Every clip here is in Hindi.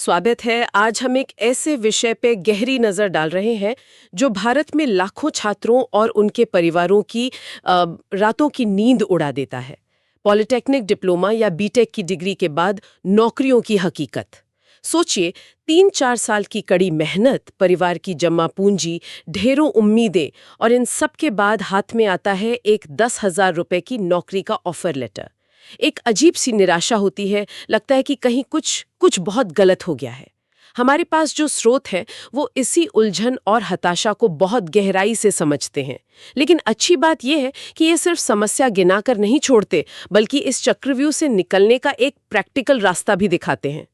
स्वागत है। आज हम एक ऐसे विषय पे गहरी नज़र डाल रहे हैं जो भारत में लाखों छात्रों और उनके परिवारों की रातों की नींद उड़ा देता है। पॉलिटेक्निक डिप्लोमा या बीटेक की डिग्री के बाद नौकरियों की हकीकत। सोचिए, 3-4 साल की कड़ी मेहनत, परिवार की जमा पूंजी, ढेरों उम्मीदें और इन सब के बाद हाथ में आता है एक 10,000 रुपए की नौकरी का ऑफर लेटर। एक अजीब सी निराशा होती है, लगता है कि कहीं कुछ कुछ बहुत गलत हो गया है। हमारे पास जो स्रोत हैं वो इसी उलझन और हताशा को बहुत गहराई से समझते हैं। लेकिन अच्छी बात यह है कि ये सिर्फ समस्या गिनाकर नहीं छोड़ते, बल्कि इस चक्रव्यूह से निकलने का एक प्रैक्टिकल रास्ता भी दिखाते हैं।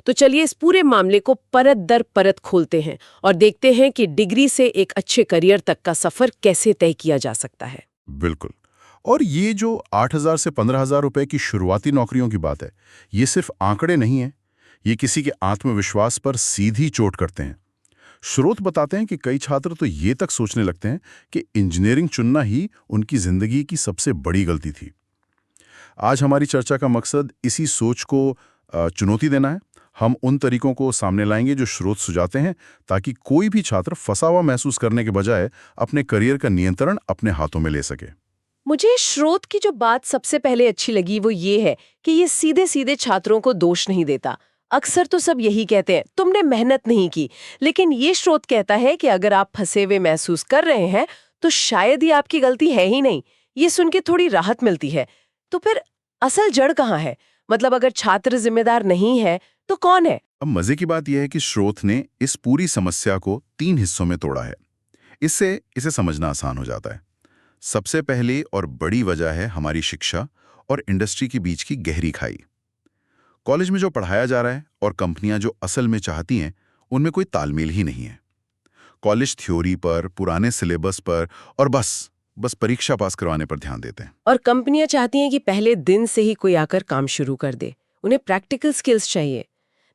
तो चलिए इस पूरे मामले को परत दर परत खोलते हैं और देखते हैं कि डिग्री से एक अच्छे करियर तक का सफर कैसे तय किया जा सकता है। बिल्कुल। और ये जो 8,000 से 15,000 रुपए की शुरुआती नौकरियों की बात है, ये सिर्फ आंकड़े नहीं हैं, ये किसी के आत्मविश्वास पर सीधी चोट करते हैं। स्रोत बताते हैं कि कई छात्र तो ये तक सोचने लगते हैं कि इंजीनियरिंग चुनना ही उनकी जिंदगी की सबसे बड़ी गलती थी। आज हमारी चर्चा का मकसद इसी सोच को चुनौती देना है। हम उन तरीकों को सामने लाएंगे जो स्रोत सुझाते हैं, ताकि कोई भी छात्र फंसा हुआ महसूस करने के बजाय अपने करियर का नियंत्रण अपने हाथों में ले सके। मुझे स्रोत की जो बात सबसे पहले अच्छी लगी वो ये है कि ये सीधे सीधे छात्रों को दोष नहीं देता। अक्सर तो सब यही कहते हैं, तुमने मेहनत नहीं की। लेकिन ये स्रोत कहता है कि अगर आप फंसे हुए महसूस कर रहे हैं तो शायद ये आपकी गलती है ही नहीं। ये सुन के थोड़ी राहत मिलती है। तो फिर असल जड़ कहाँ है? मतलब अगर छात्र जिम्मेदार नहीं है तो कौन है? अब मजे की बात यह है कि स्रोत ने इस पूरी समस्या को 3 हिस्सों में तोड़ा है। इससे इसे समझना आसान हो जाता है। सबसे पहली और बड़ी वजह है हमारी शिक्षा और इंडस्ट्री के बीच की गहरी खाई। कॉलेज में जो पढ़ाया जा रहा है और कंपनियां जो असल में चाहती हैं, उनमें कोई तालमेल ही नहीं है। कॉलेज थ्योरी पर, पुराने सिलेबस पर और बस परीक्षा पास करवाने पर ध्यान देते हैं। और कंपनियां चाहती हैं कि पहले दिन से ही कोई आकर काम शुरू कर दे। उन्हें प्रैक्टिकल स्किल्स चाहिए।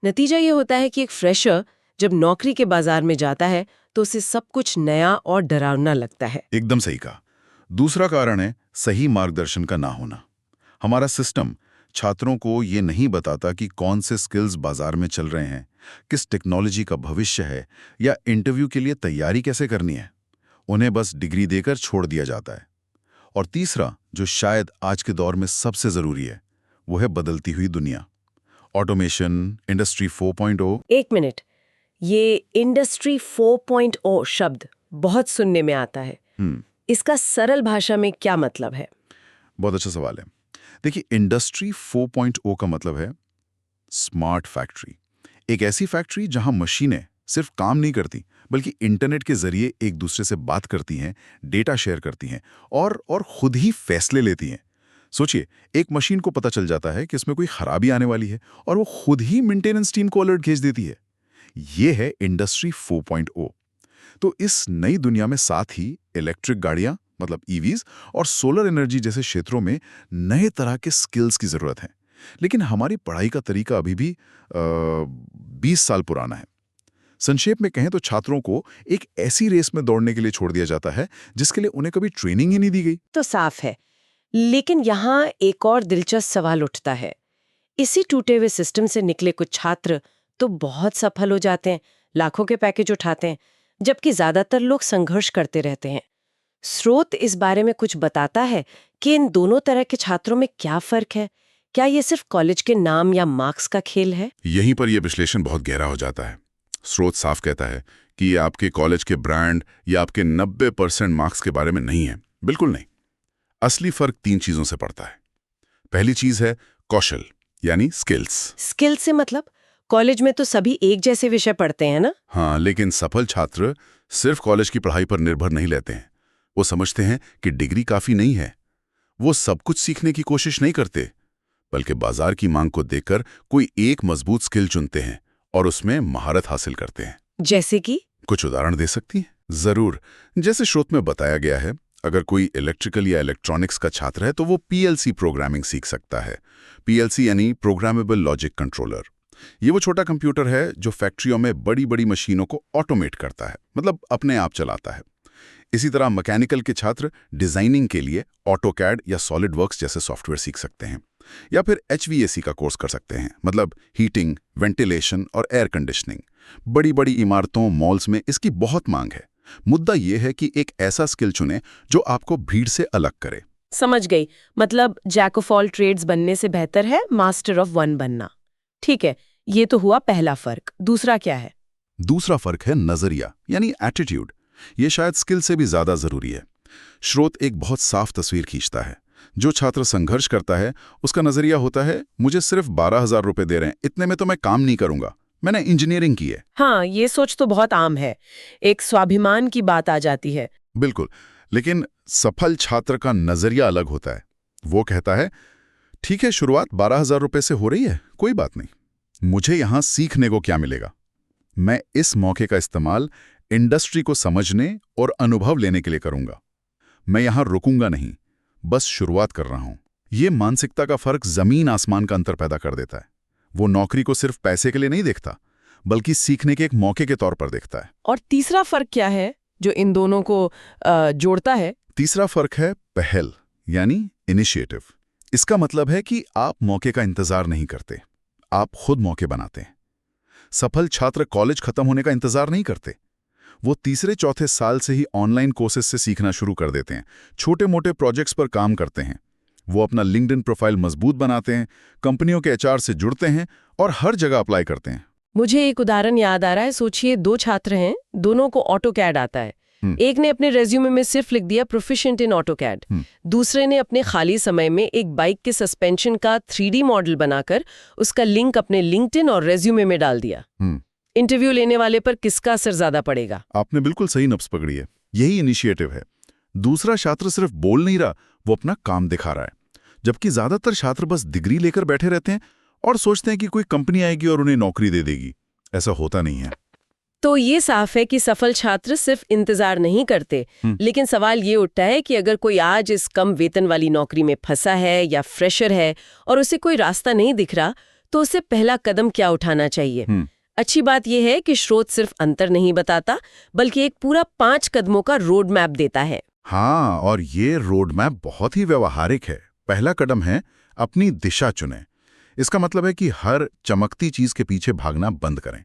नतीजा ये होता है कि एक फ्रेशर जब नौकरी के बाजार में जाता है तो उसे सब कुछ नया और डरावना लगता है। एकदम सही कहा। दूसरा कारण है सही मार्गदर्शन का ना होना। हमारा सिस्टम छात्रों को ये नहीं बताता कि कौन से स्किल्स बाजार में चल रहे हैं, किस टेक्नोलॉजी का भविष्य है या इंटरव्यू के लिए तैयारी कैसे करनी है। उन्हें बस डिग्री देकर छोड़ दिया जाता है। और तीसरा, जो शायद आज के दौर में सबसे जरूरी है, वो है बदलती हुई दुनिया। Automation, industry 4.0। एक मिनट, ये इंडस्ट्री 4.0 शब्द बहुत सुनने में आता है। इसका सरल भाषा में क्या मतलब है? बहुत अच्छा सवाल है। देखिए, इंडस्ट्री 4.0 का मतलब है स्मार्ट फैक्ट्री। एक ऐसी फैक्ट्री जहां मशीनें सिर्फ काम नहीं करती, बल्कि इंटरनेट के जरिए एक दूसरे से बात करती हैं, डेटा शेयर करती हैं और खुद ही फैसले लेती हैं। सोचिए, एक मशीन को पता चल जाता है कि इसमें कोई खराबी आने वाली है और वो खुद ही मेंटेनेंस टीम को अलर्ट भेज देती है। ये है इंडस्ट्री 4.0। तो इस नई दुनिया में साथ ही इलेक्ट्रिक गाड़ियां, मतलब ईवीज, और सोलर एनर्जी जैसे क्षेत्रों में नए तरह के स्किल्स की जरूरत है। लेकिन हमारी पढ़ाई का तरीका अभी भी 20 साल पुराना है। संक्षेप में कहें तो छात्रों को एक ऐसी रेस में दौड़ने के लिए छोड़ दिया जाता है जिसके लिए उन्हें कभी ट्रेनिंग ही नहीं दी गई। तो साफ है। लेकिन यहाँ एक और दिलचस्प सवाल उठता है। इसी टूटे हुए सिस्टम से निकले कुछ छात्र तो बहुत सफल हो जाते हैं, लाखों के पैकेज उठाते हैं, जबकि ज्यादातर लोग संघर्ष करते रहते हैं। स्रोत इस बारे में कुछ बताता है कि इन दोनों तरह के छात्रों में क्या फर्क है? क्या ये सिर्फ कॉलेज के नाम या मार्क्स का खेल है? यहीं पर यह विश्लेषण बहुत गहरा हो जाता है। स्रोत साफ कहता है कि ये आपके कॉलेज के ब्रांड या आपके 90% मार्क्स के बारे में नहीं है। बिल्कुल नहीं। असली फर्क 3 चीजों से पड़ता है। पहली चीज है कौशल, यानी स्किल्स। स्किल से मतलब? कॉलेज में तो सभी एक जैसे विषय पढ़ते हैं ना? हाँ, लेकिन सफल छात्र सिर्फ कॉलेज की पढ़ाई पर निर्भर नहीं लेते हैं। वो समझते हैं कि डिग्री काफी नहीं है। वो सब कुछ सीखने की कोशिश नहीं करते, बल्कि बाजार की मांग को देखकर कोई एक मजबूत स्किल चुनते हैं और उसमें महारत हासिल करते हैं। जैसे कि? कुछ उदाहरण दे सकती हैं? जरूर। जैसे स्रोत में बताया गया है, अगर कोई इलेक्ट्रिकल या इलेक्ट्रॉनिक्स का छात्र है तो वो पीएलसी प्रोग्रामिंग सीख सकता है। पीएलसी यानी प्रोग्रामेबल लॉजिक कंट्रोलर। ये वो छोटा कंप्यूटर है जो फैक्ट्रियों में बड़ी बड़ी मशीनों को ऑटोमेट करता है, मतलब अपने आप चलाता है। इसी तरह मैकेनिकल के छात्र डिजाइनिंग के लिए ऑटोकैड या सॉलिडवर्क्स जैसे सॉफ्टवेयर सीख सकते हैं। या फिर HVAC का कोर्स कर सकते हैं, मतलब हीटिंग, वेंटिलेशन और एयर कंडीशनिंग। बड़ी बड़ी इमारतों, मॉल्स में इसकी बहुत मांग है। मुद्दा ये है कि एक ऐसा स्किल चुनें जो आपको भीड़ से अलग करे। समझ गई। मतलब जैक ऑफ ऑल ट्रेड्स बनने से बेहतर है मास्टर ऑफ वन बनना। ठीक है, ये तो हुआ पहला फर्क। दूसरा क्या है? दूसरा फर्क है नजरिया, यानी एटीट्यूड। ये शायद स्किल से भी ज्यादा जरूरी है। स्रोत एक बहुत साफ तस्वीर खींचता है। जो छात्र संघर्ष करता है, उसका नजरिया होता है, मुझे सिर्फ 12,000 रुपए दे रहे हैं, इतने में तो मैं काम नहीं करूंगा, मैंने इंजीनियरिंग की है। हाँ, ये सोच तो बहुत आम है। एक स्वाभिमान की बात आ जाती है। बिल्कुल, लेकिन सफल छात्र का नजरिया अलग होता है। वो कहता है, ठीक है, शुरुआत 12,000 रुपए से हो रही है, कोई बात नहीं, मुझे यहां सीखने को क्या मिलेगा। मैं इस मौके का इस्तेमाल इंडस्ट्री को समझने और अनुभव लेने के लिए करूंगा। मैं यहां रुकूंगा नहीं, बस शुरुआत कर रहा हूं। ये मानसिकता का फर्क जमीन आसमान का अंतर पैदा कर देता है। वो नौकरी को सिर्फ पैसे के लिए नहीं देखता, बल्कि सीखने के एक मौके के तौर पर देखता है। और तीसरा फर्क क्या है जो इन दोनों को जोड़ता है? तीसरा फर्क है पहल, यानी इनिशिएटिव। इसका मतलब है कि आप मौके का इंतजार नहीं करते, आप खुद मौके बनाते हैं। सफल छात्र कॉलेज खत्म होने का इंतजार नहीं करते। वो तीसरे चौथे साल से ही ऑनलाइन कोर्सेज से सीखना शुरू कर देते हैं, छोटे मोटे प्रोजेक्ट्स पर काम करते हैं। वो अपना लिंक्डइन प्रोफाइल मजबूत बनाते हैं, कंपनियों के HR से जुड़ते हैं और हर जगह अप्लाई करते हैं। मुझे एक उदाहरण याद आ रहा है। सोचिए, 2 छात्र हैं, दोनों को ऑटोकैड आता है। एक ने अपने रेज्यूमे में सिर्फ लिख दिया प्रोफिशिएंट इन ऑटोकैड। दूसरे ने अपने खाली समय में एक बाइक के सस्पेंशन का 3D मॉडल बनाकर उसका लिंक अपने लिंक्डइन और रेज्यूमे में डाल दिया। इंटरव्यू लेने वाले पर किसका असर ज्यादा पड़ेगा? आपने बिल्कुल सही नब्ज पकड़ी है। यही इनिशिएटिव है। दूसरा छात्र सिर्फ बोल नहीं रहा, वो अपना काम दिखा रहा है। जबकि ज्यादातर छात्र बस डिग्री लेकर बैठे रहते हैं और सोचते हैं कि कोई कंपनी आएगी और उन्हें नौकरी दे देगी। ऐसा होता नहीं है। तो ये साफ है कि सफल छात्र सिर्फ इंतजार नहीं करते। लेकिन सवाल ये उठता है कि अगर कोई आज इस कम वेतन वाली नौकरी में फंसा है या फ्रेशर है और उसे कोई रास्ता नहीं दिख रहा, तो उसे पहला कदम क्या उठाना चाहिए? अच्छी बात यह है कि स्रोत सिर्फ अंतर नहीं बताता, बल्कि एक पूरा 5 कदमों का रोड मैप देता है। हाँ, और ये रोड मैप बहुत ही व्यवहारिक है। पहला कदम है, अपनी दिशा चुनें। इसका मतलब है कि हर चमकती चीज के पीछे भागना बंद करें।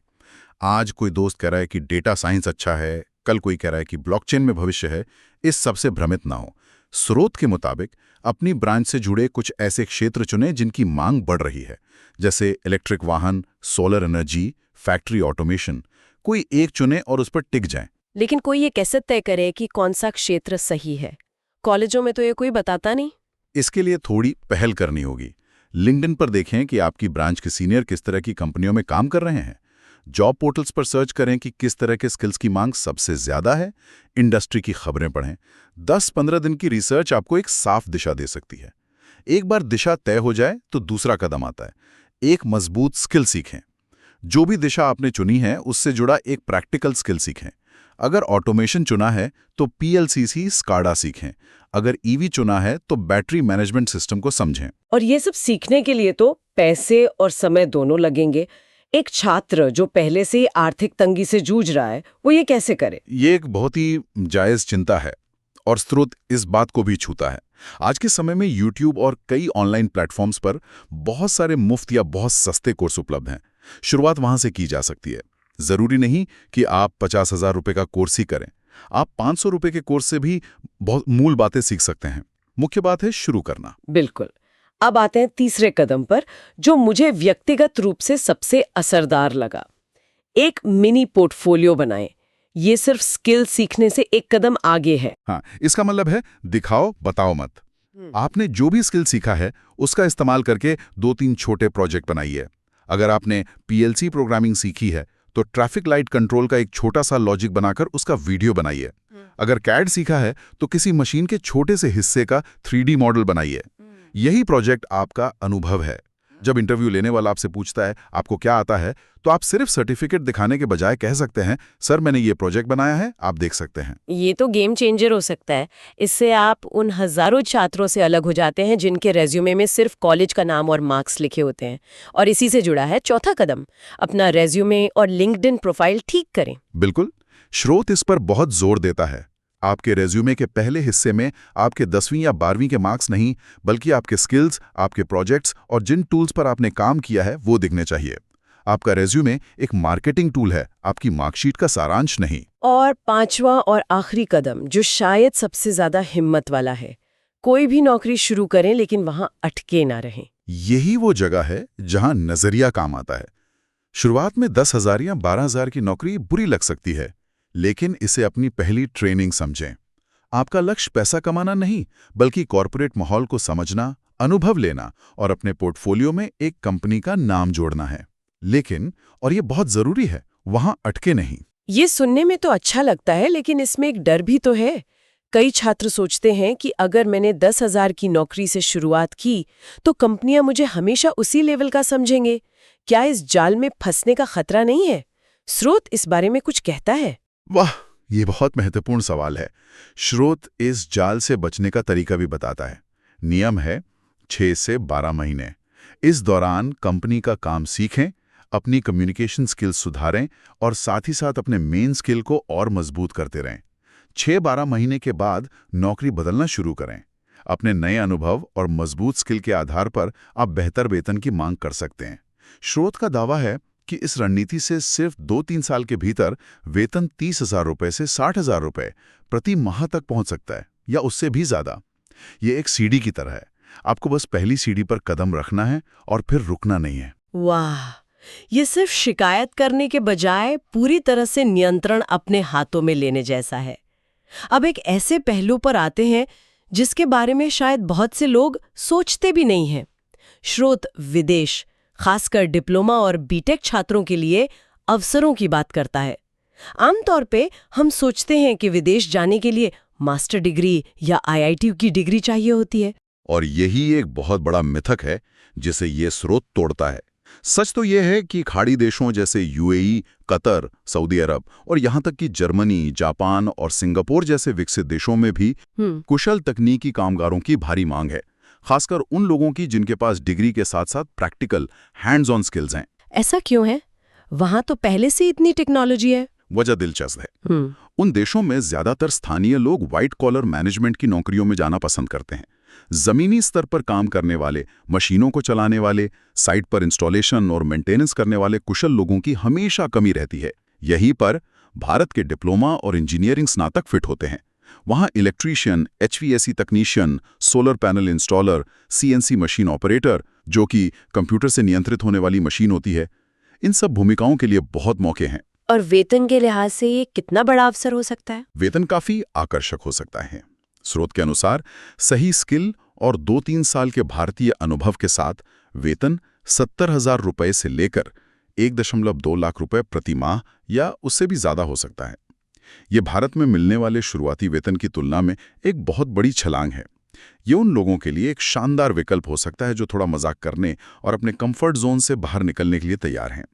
आज कोई दोस्त कह रहा है कि डेटा साइंस अच्छा है, कल कोई कह रहा है कि ब्लॉकचेन में भविष्य है। इस सबसे भ्रमित ना हो। स्रोत के मुताबिक अपनी ब्रांच से जुड़े कुछ ऐसे क्षेत्र चुनें जिनकी मांग बढ़ रही है, जैसे इलेक्ट्रिक वाहन, सोलर एनर्जी, फैक्ट्री ऑटोमेशन। कोई एक चुने और उस पर टिक जाएं। लेकिन कोई ये कैसे तय करे कि कौन सा क्षेत्र सही है? कॉलेजों में तो ये कोई बताता नहीं। इसके लिए थोड़ी पहल करनी होगी। लिंक्डइन पर देखें कि आपकी ब्रांच के सीनियर किस तरह की कंपनियों में काम कर रहे हैं। जॉब पोर्टल्स पर सर्च करें कि किस तरह के स्किल्स की मांग सबसे ज्यादा है। इंडस्ट्री की खबरें पढ़ें। 10-15 दिन की रिसर्च आपको एक साफ दिशा दे सकती है। एक बार दिशा तय हो जाए तो दूसरा कदम आता है, एक मजबूत स्किल सीखें। जो भी दिशा आपने चुनी है उससे जुड़ा एक प्रैक्टिकल स्किल सीखें। अगर ऑटोमेशन चुना है तो PLC स्काडा सीखें। अगर EV चुना है तो बैटरी मैनेजमेंट सिस्टम को समझें। और ये सब सीखने के लिए तो पैसे और समय दोनों लगेंगे। एक छात्र जो पहले से ही आर्थिक तंगी से जूझ रहा है, वो ये कैसे करे? ये एक बहुत ही जायज चिंता है और स्रोत इस बात को भी छूता है। आज के समय में YouTube और कई ऑनलाइन प्लेटफॉर्म्स पर बहुत सारे मुफ्त या बहुत सस्ते कोर्स उपलब्ध हैं। शुरुआत वहां से की जा सकती है। जरूरी नहीं कि आप 50,000 रुपए का कोर्स ही करें। आप 500 रुपए के कोर्स से भी बहुत मूल बातें सीख सकते हैं। मुख्य बात है शुरू करना। बिल्कुल। अब आते हैं तीसरे कदम पर, जो मुझे व्यक्तिगत रूप से सबसे असरदार लगा। एक मिनी पोर्टफोलियो बनाएं। ये सिर्फ स्किल सीखने से एक कदम आगे है। हाँ, इसका मतलब है दिखाओ बताओ मत। आपने जो भी स्किल सीखा है उसका इस्तेमाल करके 2-3 छोटे प्रोजेक्ट बनाइए। अगर आपने PLC प्रोग्रामिंग सीखी है तो ट्रैफिक लाइट कंट्रोल का एक छोटा सा लॉजिक बनाकर उसका वीडियो बनाइए। अगर CAD सीखा है तो किसी मशीन के छोटे से हिस्से का 3D मॉडल बनाइए। यही प्रोजेक्ट आपका अनुभव है। जब इंटरव्यू लेने वाला आपसे पूछता है आपको क्या आता है, तो आप सिर्फ सर्टिफिकेट दिखाने के बजाय कह सकते हैं, सर मैंने ये प्रोजेक्ट बनाया है, आप देख सकते हैं। ये तो गेम चेंजर हो सकता है। इससे आप उन हजारों छात्रों से अलग हो जाते हैं जिनके रेज्यूमे में सिर्फ कॉलेज का नाम और मार्क्स लिखे होते हैं। और इसी से जुड़ा है चौथा कदम, अपना रेज्यूमे और लिंक्डइन प्रोफाइल ठीक करें। बिल्कुल, स्रोत इस पर बहुत जोर देता है। आपके रेज्यूमे के पहले हिस्से में आपके 10वीं या 12वीं के मार्क्स नहीं, बल्कि आपके स्किल्स, आपके प्रोजेक्ट्स और जिन टूल्स पर आपने काम किया है वो दिखने चाहिए। आपका रेज्यूमे एक मार्केटिंग टूल है, आपकी मार्कशीट का सारांश नहीं। और पांचवा और आखिरी कदम, जो शायद सबसे ज्यादा हिम्मत वाला है, कोई भी नौकरी शुरू करें लेकिन वहां अटके ना रहें। यही वो जगह है जहां नजरिया काम आता है। शुरुआत में 10,000 या 12,000 की नौकरी बुरी लग सकती है, लेकिन इसे अपनी पहली ट्रेनिंग समझें। आपका लक्ष्य पैसा कमाना नहीं, बल्कि कॉर्पोरेट माहौल को समझना, अनुभव लेना और अपने पोर्टफोलियो में एक कंपनी का नाम जोड़ना है। लेकिन, और ये बहुत जरूरी है, वहां अटके नहीं। ये सुनने में तो अच्छा लगता है, लेकिन इसमें एक डर भी तो है। कई छात्र सोचते हैं कि अगर मैंने 10,000 की नौकरी से शुरुआत की तो कंपनियां मुझे हमेशा उसी लेवल का समझेंगे। क्या इस जाल में फंसने का खतरा नहीं है? स्रोत इस बारे में कुछ कहता है? वाह, ये बहुत महत्वपूर्ण सवाल है। स्रोत इस जाल से बचने का तरीका भी बताता है। नियम है 6 से 12 महीने। इस दौरान कंपनी का काम सीखें, अपनी कम्युनिकेशन स्किल्स सुधारें और साथ ही साथ अपने मेन स्किल को और मजबूत करते रहें। 6-12 महीने के बाद नौकरी बदलना शुरू करें। अपने नए अनुभव और मजबूत स्किल के आधार पर आप बेहतर वेतन की मांग कर सकते हैं। स्रोत का दावा है कि इस रणनीति से सिर्फ 2-3 साल के भीतर वेतन 30,000 रुपए से 60,000 रुपए प्रति माह तक पहुंच सकता है, या उससे भी ज्यादा। ये एक सीढ़ी की तरह है। आपको बस पहली सीढ़ी पर कदम रखना है और फिर रुकना नहीं है। वाह, ये सिर्फ शिकायत करने के बजाय पूरी तरह से नियंत्रण अपने हाथों में लेने जैसा है। अब एक ऐसे पहलू पर आते हैं जिसके बारे में शायद बहुत से लोग सोचते भी नहीं हैं। स्रोत विदेश, खासकर डिप्लोमा और बीटेक छात्रों के लिए अवसरों की बात करता है। आमतौर पे हम सोचते हैं कि विदेश जाने के लिए मास्टर डिग्री या आईआईटी की डिग्री चाहिए होती है। और यही एक बहुत बड़ा मिथक है जिसे ये स्रोत तोड़ता है। सच तो यह है कि खाड़ी देशों जैसे यूएई, कतर, सऊदी अरब और यहाँ तक कि जर्मनी, जापान और सिंगापुर जैसे विकसित देशों में भी कुशल तकनीकी कामगारों की भारी मांग है, खासकर उन लोगों की जिनके पास डिग्री के साथ साथ प्रैक्टिकल, हैंड्स ऑन स्किल्स हैं। ऐसा क्यों है? वहां तो पहले से इतनी टेक्नोलॉजी है। वजह दिलचस्प है। उन देशों में ज्यादातर स्थानीय लोग व्हाइट कॉलर मैनेजमेंट की नौकरियों में जाना पसंद करते हैं। जमीनी स्तर पर काम करने वाले, मशीनों को चलाने वाले, साइट पर इंस्टॉलेशन और मेंटेनेंस करने वाले कुशल लोगों की हमेशा कमी रहती है। यहीं पर भारत के डिप्लोमा और इंजीनियरिंग स्नातक फिट होते हैं। वहाँ electrician, HVAC technician, solar panel installer, CNC machine operator, जो कि कंप्यूटर से नियंत्रित होने वाली मशीन होती है, इन सब भूमिकाओं के लिए बहुत मौके हैं। और वेतन के लिहाज से ये कितना बड़ा अवसर हो सकता है? वेतन काफी आकर्षक हो सकता है। स्रोत के अनुसार सही स्किल और 2-3 साल के भारतीय अनुभव के साथ वेतन 70,000 रुपए से लेकर 1.2 लाख रुपए प्रति माह या उससे भी ज्यादा हो सकता है। ये भारत में मिलने वाले शुरुआती वेतन की तुलना में एक बहुत बड़ी छलांग है। ये उन लोगों के लिए एक शानदार विकल्प हो सकता है जो थोड़ा मजाक करने और अपने कंफर्ट जोन से बाहर निकलने के लिए तैयार हैं।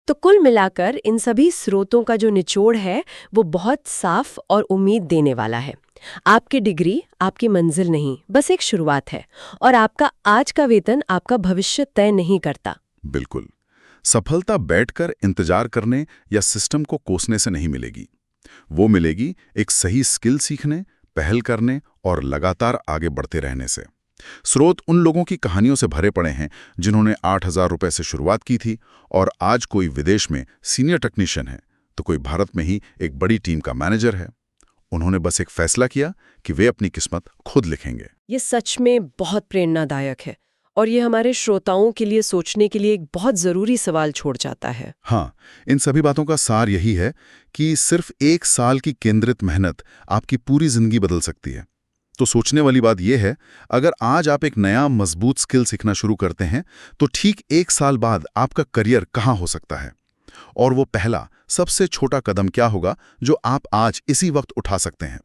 तो कुल मिलाकर इन सभी स्रोतों का जो निचोड़ है वो बहुत साफ और उम्मीद देने वाला है। आपकी डिग्री आपकी मंजिल नहीं, बस एक शुरुआत है, और आपका आज का वेतन आपका भविष्य तय नहीं करता। बिल्कुल। सफलता बैठकर इंतजार करने या सिस्टम को कोसने से नहीं मिलेगी। वो मिलेगी एक सही स्किल सीखने, पहल करने और लगातार आगे बढ़ते रहने से। स्रोत उन लोगों की कहानियों से भरे पड़े हैं जिन्होंने 8,000 रुपए से शुरुआत की थी और आज कोई विदेश में सीनियर टेक्नीशियन है तो कोई भारत में ही एक बड़ी टीम का मैनेजर है। उन्होंने बस एक फैसला किया कि वे अपनी किस्मत खुद लिखेंगे। ये सच में बहुत प्रेरणादायक है और ये हमारे श्रोताओं के लिए सोचने के लिए एक बहुत जरूरी सवाल छोड़ जाता है। हाँ, इन सभी बातों का सार यही है कि सिर्फ 1 साल की केंद्रित मेहनत आपकी पूरी जिंदगी बदल सकती है। तो सोचने वाली बात यह है, अगर आज आप एक नया मजबूत स्किल सीखना शुरू करते हैं तो ठीक 1 साल बाद आपका करियर कहाँ हो सकता है, और वो पहला सबसे छोटा कदम क्या होगा जो आप आज इसी वक्त उठा सकते हैं।